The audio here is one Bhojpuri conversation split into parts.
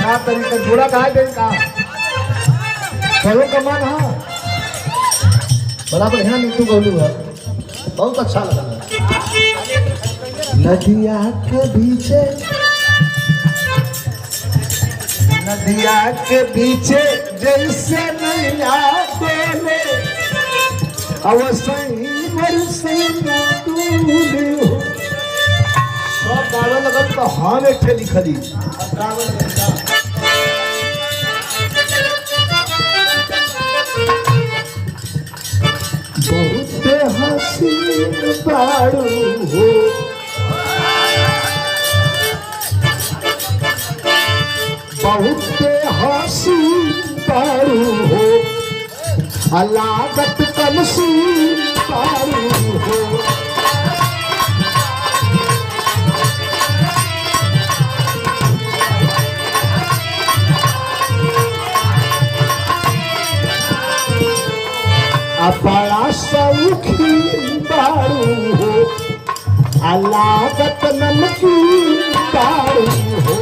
अच्छा तरीका जोड़ा कहा दे का चलो कमान हाँ बड़ा बढ़िया नीतू गौलू है बहुत अच्छा लगा। नदिया के बीचे जैसे नैया बोले अवसही बरसैया तूने हो सब गावे लगत तो हम एक ठे लिखली बहुत हसीन बाड़ू हो बहुत हसीन बाड़ू हो लागत कमसी बाड़ू हो बड़ा सौखी बारू हो लागत नमकीन बारू हो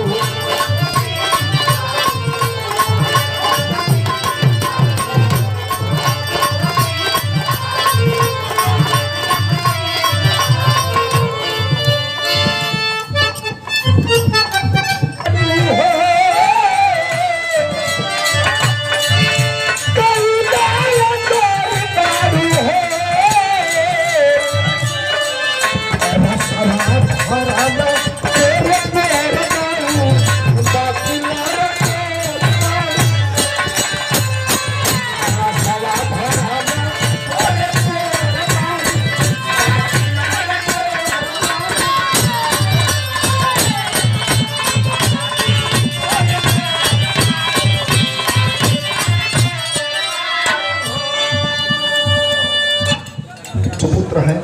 पुत्र हैं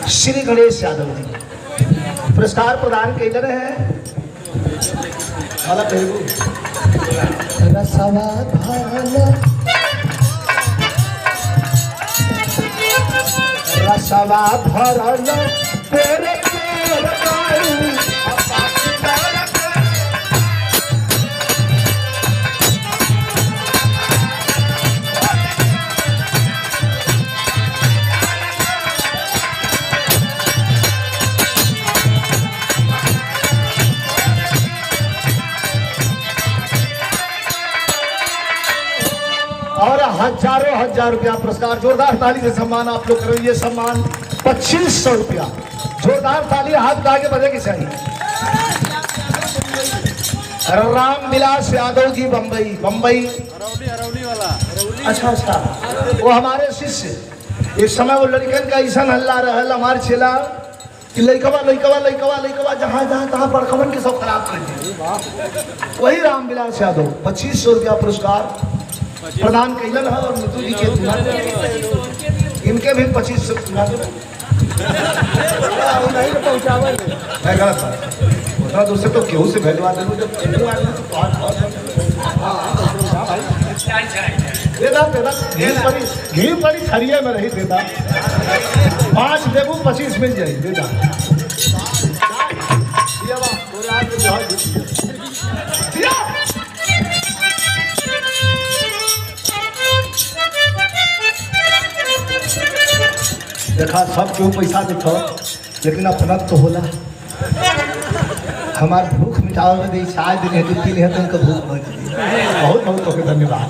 श्री गणेश यादव जी पुरस्कार प्रदान कैले रहे रसवा भरल तेरे और हजारों हजार रुपया पुरस्कार जोरदार ताली से सम्मान आप लोग करो। ये सम्मान 2500 रुपया जोरदार ताली हाथ आगे बढ़ेगी चाहिए। राम विलास यादव जी बम्बई अरौली वाला अच्छा वो हमारे शिष्य। एक समय वो लड़कन का ऐसा हल्ला रहल हमारे छेला कि लइकवा जहाँ तहाँ बड़खवन के सब खराब कर दिए। वही राम विलास यादव 2500 रुपया पुरस्कार प्रदान कैलन है और नीतू जी के इनके भी 2500 गलत उतना दूर से तो केहू से भेजवा दे घी पड़ी थरिया में रही देता 5 देबू 25 मिल जाए देता देखा सब क्यों पैसा देखो लेकिन अपना तो होला हमार भूख मिटावे दे चाय दिन है 2 3 है तो उनका भूख बहुत बहुत धन्यवाद।